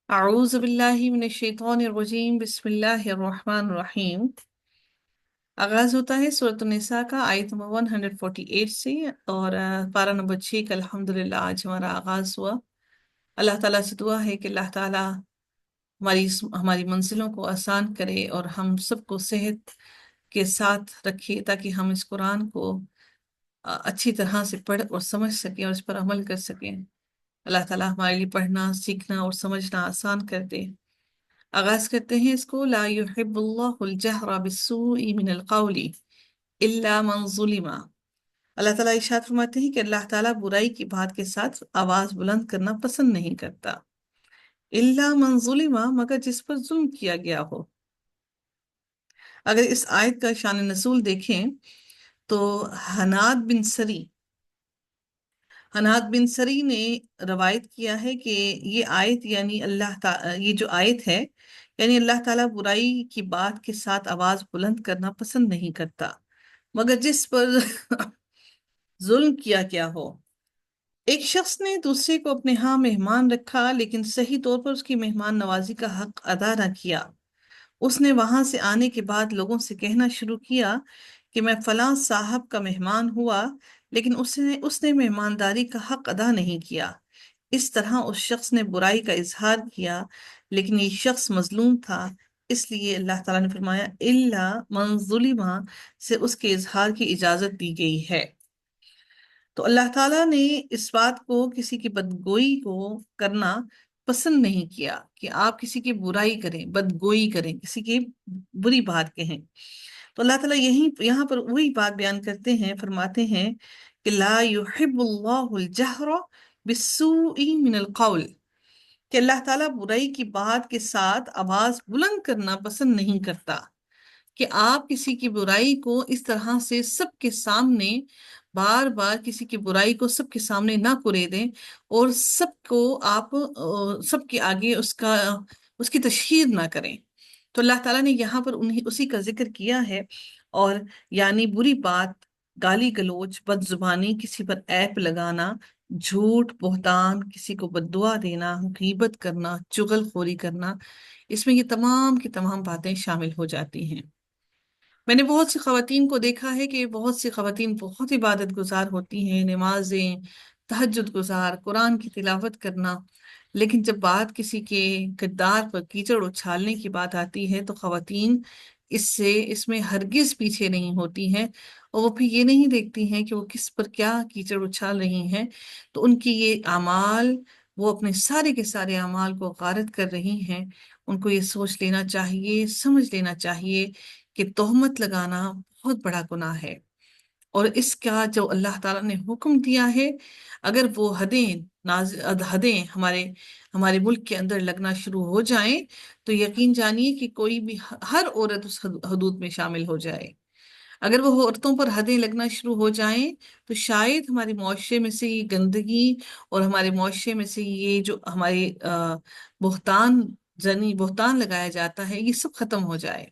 اعوذ باللہ من الشیطان الرجیم بسم اللہ الرحمن الرحیم۔ آغاز ہوتا ہے سورۃ النساء کا آیت نمبر 148 سے، اور پارہ نمبر 6 کا الحمدللہ آج ہمارا آغاز ہوا۔ اللہ تعالیٰ سے دعا ہے کہ اللہ تعالیٰ ہماری منزلوں کو آسان کرے اور ہم سب کو صحت کے ساتھ رکھے، تاکہ ہم اس قرآن کو اچھی طرح سے پڑھ اور سمجھ سکیں اور اس پر عمل کر سکیں۔ اللہ تعالیٰ ہمارے لیے پڑھنا، سیکھنا اور سمجھنا آسان کر دے۔ آغاز کرتے ہیں اس کو۔ لا يحب اللہ الجہر بالسوء من القول الا من ظلم۔ اللہ تعالیٰ ارشاد فرماتے ہیں کہ اللہ تعالیٰ برائی کی بات کے ساتھ آواز بلند کرنا پسند نہیں کرتا، الا من ظلم، مگر جس پر ظلم کیا گیا ہو۔ اگر اس آیت کا شان نزول دیکھیں تو حناد بن سری نے روایت کیا ہے کہ یہ آیت یعنی یہ جو آیت ہے یعنی اللہ تعالیٰ برائی کی بات کے ساتھ آواز بلند کرنا پسند نہیں کرتا مگر جس پر ظلم کیا گیا ہو۔ ایک شخص نے دوسرے کو اپنے ہاں مہمان رکھا لیکن صحیح طور پر اس کی مہمان نوازی کا حق ادا نہ کیا۔ اس نے وہاں سے آنے کے بعد لوگوں سے کہنا شروع کیا کہ میں فلاں صاحب کا مہمان ہوا، لیکن اس نے مہمانداری کا حق ادا نہیں کیا۔ اس طرح اس شخص نے برائی کا اظہار کیا، لیکن یہ شخص مظلوم تھا، اس لیے اللہ تعالیٰ نے فرمایا الا من ظلم سے اس کے اظہار کی اجازت دی گئی ہے۔ تو اللہ تعالیٰ نے اس بات کو، کسی کی بدگوئی کو کرنا پسند نہیں کیا کہ آپ کسی کی برائی کریں، بدگوئی کریں، کسی کی بری بات کہیں۔ تو اللہ تعالیٰ یہاں پر وہی بات بیان کرتے ہیں، فرماتے ہیں کہ لا يحب اللہ الجہر بالسوء من القول، کہ اللہ تعالیٰ برائی کی بات کے ساتھ آواز بلند کرنا پسند نہیں کرتا، کہ آپ کسی کی برائی کو اس طرح سے سب کے سامنے بار بار کسی کی برائی کو سب کے سامنے نہ کرے دیں اور سب کو آپ سب کے آگے اس کی تشہیر نہ کریں۔ تو اللہ تعالیٰ نے یہاں پر اسی کا ذکر کیا ہے، اور یعنی بری بات، گالی گلوچ، بد زبانی، کسی پر عیب لگانا، جھوٹ، بہتان، کسی کو بد دعا دینا، غیبت کرنا، چغل خوری کرنا، اس میں یہ تمام کی تمام باتیں شامل ہو جاتی ہیں۔ میں نے بہت سی خواتین کو دیکھا ہے کہ بہت سی خواتین بہت عبادت گزار ہوتی ہیں، نمازیں، تہجد گزار، قرآن کی تلاوت کرنا، لیکن جب بات کسی کے کردار پر کیچڑ اچھالنے کی بات آتی ہے تو خواتین اس میں ہرگز پیچھے نہیں ہوتی ہیں، اور وہ پھر یہ نہیں دیکھتی ہیں کہ وہ کس پر کیا کیچڑ اچھال رہی ہیں۔ تو ان کی یہ اعمال، وہ اپنے سارے کے سارے اعمال کو غارت کر رہی ہیں۔ ان کو یہ سوچ لینا چاہیے، سمجھ لینا چاہیے کہ تہمت لگانا بہت بڑا گناہ ہے، اور اس کا جو اللہ تعالیٰ نے حکم دیا ہے، اگر وہ حدیں ہمارے ملک کے اندر لگنا شروع ہو جائیں تو یقین جانیے کہ کوئی بھی، ہر عورت اس حدود میں شامل ہو جائے۔ اگر وہ عورتوں پر حدیں لگنا شروع ہو جائیں تو شاید ہمارے معاشرے میں سے یہ گندگی، اور ہمارے معاشرے میں سے یہ جو ہمارے بہتان لگایا جاتا ہے، یہ سب ختم ہو جائے۔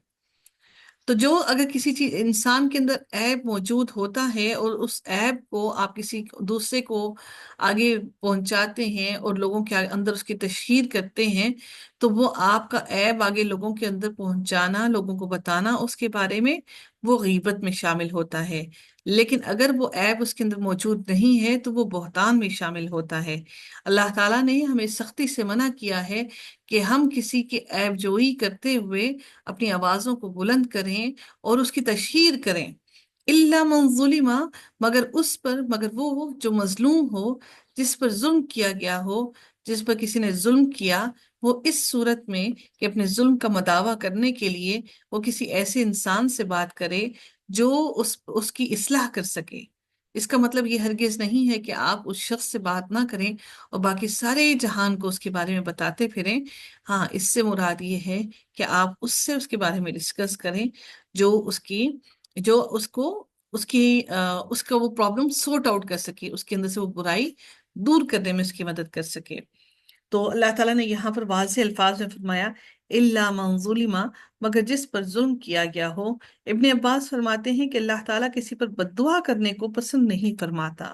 تو اگر کسی چیز انسان کے اندر عیب موجود ہوتا ہے اور اس عیب کو آپ کسی دوسرے کو آگے پہنچاتے ہیں اور لوگوں کے اندر اس کی تشہیر کرتے ہیں، تو وہ آپ کا عیب آگے لوگوں کے اندر پہنچانا، لوگوں کو بتانا اس کے بارے میں، وہ غیبت میں شامل ہوتا ہے۔ لیکن اگر وہ عیب اس کے اندر موجود نہیں ہے تو وہ بہتان میں شامل ہوتا ہے۔ اللہ تعالیٰ نے ہمیں سختی سے منع کیا ہے کہ ہم کسی کی عیب جوئی کرتے ہوئے اپنی آوازوں کو بلند کریں اور اس کی تشہیر کریں۔ الا من ظلم، مگر وہ جو مظلوم ہو، جس پر ظلم کیا گیا ہو، جس پر کسی نے ظلم کیا، وہ اس صورت میں کہ اپنے ظلم کا مداوع کرنے کے لیے وہ کسی ایسے انسان سے بات کرے جو اس کی اصلاح کر سکے۔ اس کا مطلب یہ ہرگز نہیں ہے کہ آپ اس شخص سے بات نہ کریں اور باقی سارے جہان کو اس کے بارے میں بتاتے پھریں۔ ہاں، اس سے مراد یہ ہے کہ آپ اس کے بارے میں ڈسکس کریں جو اس کا وہ پرابلم سورٹ آؤٹ کر سکے، اس کے اندر سے وہ برائی دور کرنے میں اس کی مدد کر سکے۔ تو اللہ تعالیٰ نے یہاں پر واضح الفاظ میں فرمایا الا من ظلم، مگر جس پر ظلم کیا گیا ہو۔ ابن عباس فرماتے ہیں کہ اللہ تعالیٰ کسی پر بد دعا کرنے کو پسند نہیں فرماتا،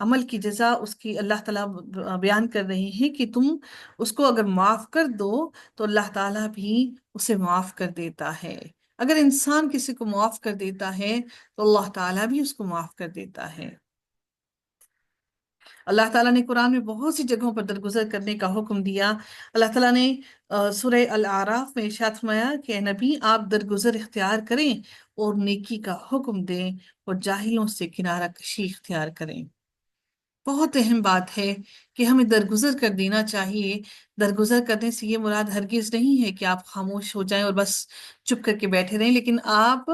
عمل کی جزا اس کی اللہ تعالیٰ بیان کر رہے ہیں کہ تم اس کو اگر معاف کر دو تو اللہ تعالیٰ بھی اسے معاف کر دیتا ہے۔ اگر انسان کسی کو معاف کر دیتا ہے تو اللہ تعالیٰ بھی اس کو معاف کر دیتا ہے۔ اللہ تعالیٰ نے قرآن میں بہت سی جگہوں پر درگزر کرنے کا حکم دیا۔ اللہ تعالیٰ نے سورہ الاعراف میں ارشاد فرمایا کہ اے نبی آپ درگزر اختیار کریں اور نیکی کا حکم دیں اور جاہلوں سے کنارہ کشی اختیار کریں۔ بہت اہم بات ہے کہ ہمیں درگزر کر دینا چاہیے۔ درگزر کرنے سے یہ مراد ہرگز نہیں ہے کہ آپ خاموش ہو جائیں اور بس چپ کر کے بیٹھے رہیں، لیکن آپ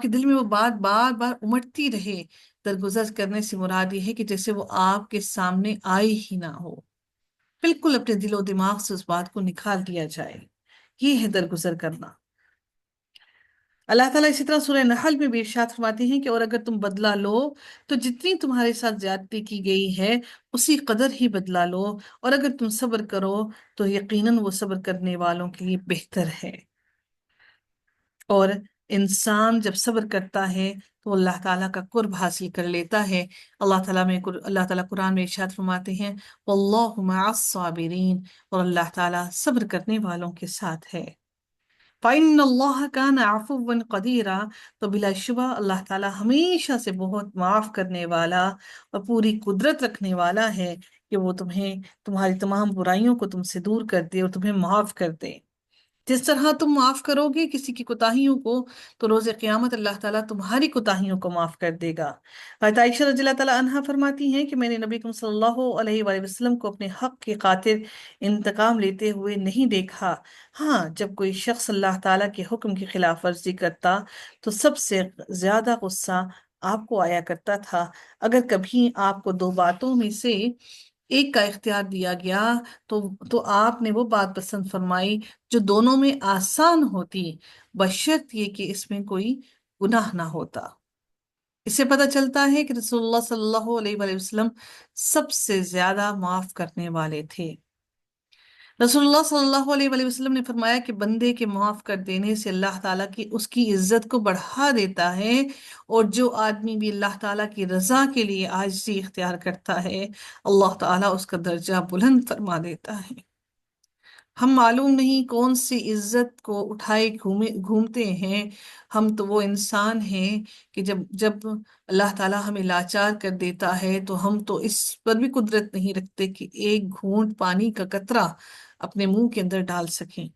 کے دل میں وہ بات بار بار امٹتی رہے۔ درگزر کرنے سے مراد یہ ہے کہ جیسے وہ آپ کے سامنے آئی ہی نہ ہو، بالکل اپنے دل و دماغ سے اس بات کو نکال دیا جائے۔ یہ ہے درگزر کرنا۔ اللہ تعالیٰ اسی طرح سورہ نحل میں بھی ارشاد فرماتے ہیں کہ اور اگر تم بدلہ لو تو جتنی تمہارے ساتھ زیادتی کی گئی ہے اسی قدر ہی بدلہ لو، اور اگر تم صبر کرو تو یقیناً وہ صبر کرنے والوں کے لیے بہتر ہے۔ اور انسان جب صبر کرتا ہے تو اللہ تعالیٰ کا قرب حاصل کر لیتا ہے۔ اللہ تعالیٰ قرآن میں ارشاد فرماتے ہیں واللہ مع الصابرین، اور اللہ تعالیٰ صبر کرنے والوں کے ساتھ ہے۔ فَإِنَّ اللَّهَ كَانَ عَفُوًّا قَدِيرًا، تو بلا شبہ اللہ تعالیٰ ہمیشہ سے بہت معاف کرنے والا اور پوری قدرت رکھنے والا ہے کہ وہ تمہاری تمام برائیوں کو تم سے دور کر دے اور تمہیں معاف کر دے۔ جس طرح تم معاف کرو گے کسی کی کوتاہیوں کو تو روز قیامت اللہ تعالیٰ تمہاری کوتاہیوں کو معاف کر دے گا۔ حضرت عائشہ رضی اللہ تعالیٰ عنہا فرماتی ہیں کہ میں نے نبی کریم صلی اللہ علیہ وآلہ وسلم کو اپنے حق کی خاطر انتقام لیتے ہوئے نہیں دیکھا۔ ہاں، جب کوئی شخص اللہ تعالیٰ کے حکم کی خلاف ورزی کرتا تو سب سے زیادہ غصہ آپ کو آیا کرتا تھا۔ اگر کبھی آپ کو دو باتوں میں سے ایک کا اختیار دیا گیا تو آپ نے وہ بات پسند فرمائی جو دونوں میں آسان ہوتی، بشرط یہ کہ اس میں کوئی گناہ نہ ہوتا۔ اس سے پتہ چلتا ہے کہ رسول اللہ صلی اللہ علیہ وآلہ وسلم سب سے زیادہ معاف کرنے والے تھے۔ رسول اللہ صلی اللہ علیہ وآلہ وسلم نے فرمایا کہ بندے کے معاف کر دینے سے اللہ تعالیٰ کی اس کی عزت کو بڑھا دیتا ہے، اور جو آدمی بھی اللہ تعالیٰ کی رضا کے لیے عاجزی اختیار کرتا ہے اللہ تعالیٰ اس کا درجہ بلند فرما دیتا ہے۔ ہم معلوم نہیں کون سی عزت کو اٹھائے گھومتے ہیں۔ ہم تو وہ انسان ہیں کہ جب اللہ تعالیٰ ہمیں لاچار کر دیتا ہے تو ہم تو اس پر بھی قدرت نہیں رکھتے کہ ایک گھونٹ پانی کا قطرہ اپنے منہ کے اندر ڈال سکیں۔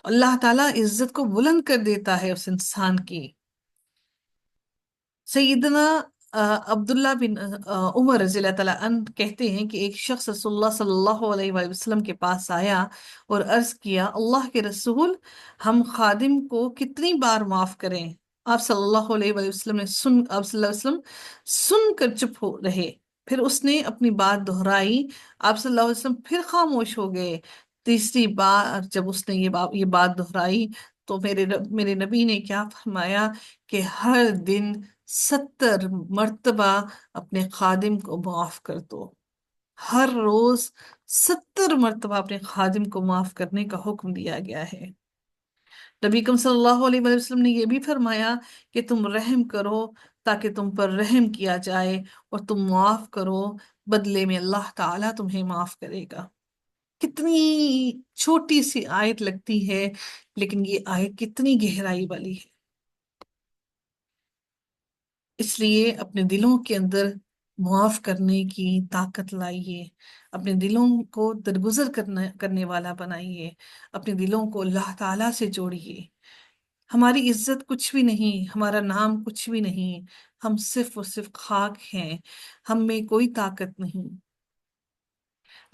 اللہ تعالیٰ عزت کو بلند کر دیتا ہے اس انسان کی۔ سیدنا عبداللہ بن عمر رضی اللہ تعالیٰ عنہ کہتے ہیں کہ ایک شخص رسول اللہ صلی اللہ علیہ وآلہ وسلم کے پاس آیا اور عرض کیا اللہ کے رسول، ہم خادم کو کتنی بار معاف کریں؟ آپ صلی اللہ علیہ وآلہ وسلم نے آپ صلی اللہ علیہ وسلم سن کر چپ ہو رہے، پھر اس نے اپنی بات دہرائی، آپ صلی اللہ علیہ وسلم پھر خاموش ہو گئے۔ تیسری بار جب اس نے یہ بات دہرائی تو میرے نبی نے کیا فرمایا کہ ہر دن 70 مرتبہ اپنے خادم کو معاف کر دو۔ ہر روز 70 مرتبہ اپنے خادم کو معاف کرنے کا حکم دیا گیا ہے۔ نبی اکرم صلی اللہ علیہ وآلہ وسلم نے یہ بھی فرمایا کہ تم رحم کرو تاکہ تم پر رحم کیا جائے، اور تم معاف کرو بدلے میں اللہ تعالیٰ تمہیں معاف کرے گا۔ کتنی چھوٹی سی آیت لگتی ہے لیکن یہ آیت کتنی گہرائی والی ہے۔ اس لیے اپنے دلوں کے اندر معاف کرنے کی طاقت لائیے، اپنے دلوں کو درگزر کرنے والا بنائیے، اپنے دلوں کو اللہ تعالیٰ سے جوڑیے۔ ہماری عزت کچھ بھی نہیں، ہمارا نام کچھ بھی نہیں، ہم صرف اور صرف خاک ہیں، ہم میں کوئی طاقت نہیں۔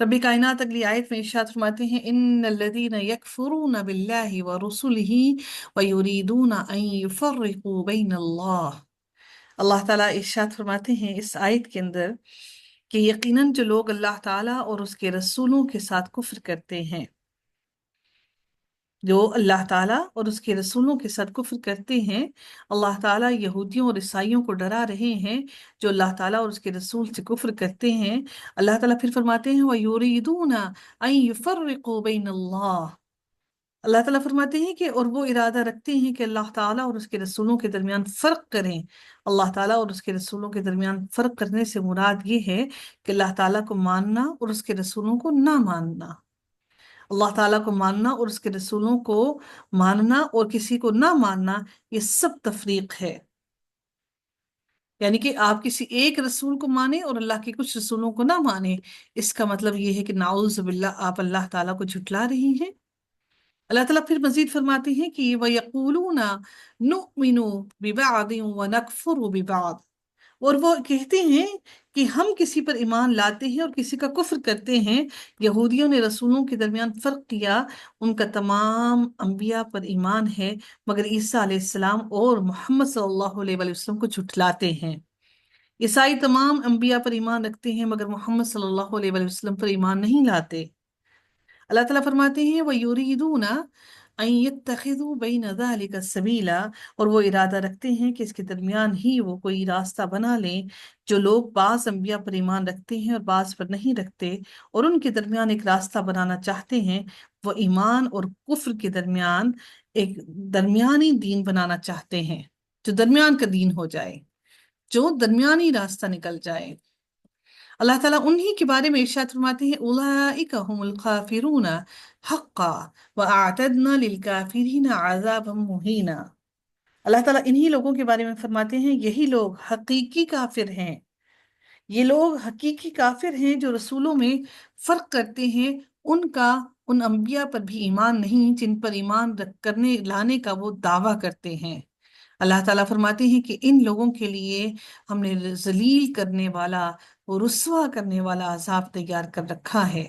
رب کائنات اگلی آیت میں ارشاد فرماتے ہیں ان الذین یکفرون باللہ ورسلہ ویریدون ان یفرقوا بین اللہ تعالیٰ ارشاد فرماتے ہیں اس آیت کے اندر کہ یقیناً جو لوگ اللہ تعالیٰ اور اس کے رسولوں کے ساتھ کفر کرتے ہیں، جو اللہ تعالیٰ اور اس کے رسولوں کے ساتھ کفر کرتے ہیں، اللہ تعالیٰ یہودیوں اور عیسائیوں کو ڈرا رہے ہیں جو اللہ تعالیٰ اور اس کے رسول سے کفر کرتے ہیں۔ اللہ تعالیٰ پھر فرماتے ہیں وَيُرِيدُونَ أَن يُفَرِّقُوا بَيْنَ اللَّهِ، اللہ تعالیٰ فرماتے ہیں کہ اور وہ ارادہ رکھتے ہیں کہ اللہ تعالیٰ اور اس کے رسولوں کے درمیان فرق کریں۔ اللہ تعالیٰ اور اس کے رسولوں کے درمیان فرق کرنے سے مراد یہ ہے کہ اللہ تعالیٰ کو ماننا اور اس کے رسولوں کو نہ ماننا۔ اللہ تعالیٰ کو ماننا اور اس کے رسولوں کو ماننا اور کسی کو نہ ماننا، یہ سب تفریق ہے۔ یعنی کہ آپ کسی ایک رسول کو مانیں اور اللہ کے کچھ رسولوں کو نہ مانیں، اس کا مطلب یہ ہے کہ نعوذ باللہ آپ اللہ تعالیٰ کو جھٹلا رہی ہیں۔ اللہ تعالیٰ پھر مزید فرماتے ہیں کہ وَيَقُولُونَ نُؤْمِنُ بِبَعْضٍ وَنَكْفُرُ بِبَعْضٍ، اور وہ کہتے ہیں کہ ہم کسی پر ایمان لاتے ہیں اور کسی کا کفر کرتے ہیں۔ یہودیوں نے رسولوں کے درمیان فرق کیا، ان کا تمام انبیاء پر ایمان ہے مگر عیسیٰ علیہ السلام اور محمد صلی اللہ علیہ وآلہ وسلم کو جھٹلاتے ہیں۔ عیسائی تمام انبیاء پر ایمان رکھتے ہیں مگر محمد صلی اللہ علیہ وآلہ وسلم پر ایمان نہیں لاتے۔ اللہ تعالیٰ فرماتے ہیں وَيُرِيدُونَ أَن يَتَّخِذُوا بَيْنَ ذَلِكَ سَبِيلًا، اور وہ ارادہ رکھتے ہیں کہ اس کے درمیان ہی وہ کوئی راستہ بنا لیں۔ جو لوگ بعض انبیاء پر ایمان رکھتے ہیں اور بعض پر نہیں رکھتے اور ان کے درمیان ایک راستہ بنانا چاہتے ہیں، وہ ایمان اور کفر کے درمیان ایک درمیانی دین بنانا چاہتے ہیں، جو درمیان کا دین ہو جائے، جو درمیانی راستہ نکل جائے۔ اللہ تعالیٰ انہی کے بارے میں ارشاد فرماتے ہیں اولئک هم الکافرون حقا واعتدنا للکافرین عذابا مہینا۔ اللہ تعالیٰ انہی لوگوں کے بارے میں فرماتے ہیں یہی لوگ حقیقی کافر ہیں۔ یہ لوگ حقیقی کافر ہیں جو رسولوں میں فرق کرتے ہیں، ان کا ان انبیاء پر بھی ایمان نہیں جن پر ایمان کرنے لانے کا وہ دعویٰ کرتے ہیں۔ اللہ تعالیٰ فرماتے ہیں کہ ان لوگوں کے لیے ہم نے ذلیل کرنے والا اور رسوا کرنے والا عذاب تیار کر رکھا ہے۔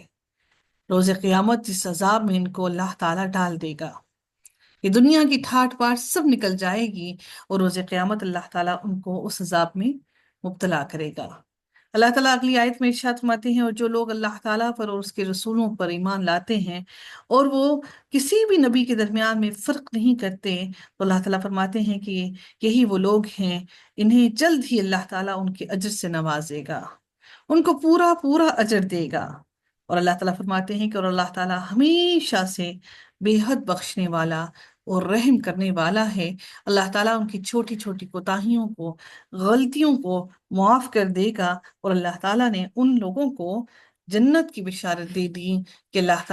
روز قیامت جس عذاب میں ان کو اللہ تعالیٰ ڈال دے گا، یہ دنیا کی ٹھاٹ پاٹ سب نکل جائے گی اور روز قیامت اللہ تعالیٰ ان کو اس عذاب میں مبتلا کرے گا۔ اللہ تعالیٰ اگلی آیت میں ارشاد فرماتے ہیں اور جو لوگ اللہ تعالیٰ پر اور اس کے رسولوں پر ایمان لاتے ہیں اور وہ کسی بھی نبی کے درمیان میں فرق نہیں کرتے، تو اللہ تعالیٰ فرماتے ہیں کہ یہی وہ لوگ ہیں، انہیں جلد ہی اللہ تعالیٰ ان کے اجر سے نوازے گا، ان کو پورا پورا اجر دے گا۔ اور اللہ تعالیٰ فرماتے ہیں کہ اور اللہ تعالیٰ ہمیشہ سے بے حد بخشنے والا اور رحم کرنے والا ہے۔ اللہ تعالیٰ ان کی چھوٹی چھوٹی کوتاہیوں کو، غلطیوں کو معاف کر دے گا، اور اللہ تعالیٰ نے ان لوگوں کو جنت کی بشارت دے دی کہ اللہ تعالیٰ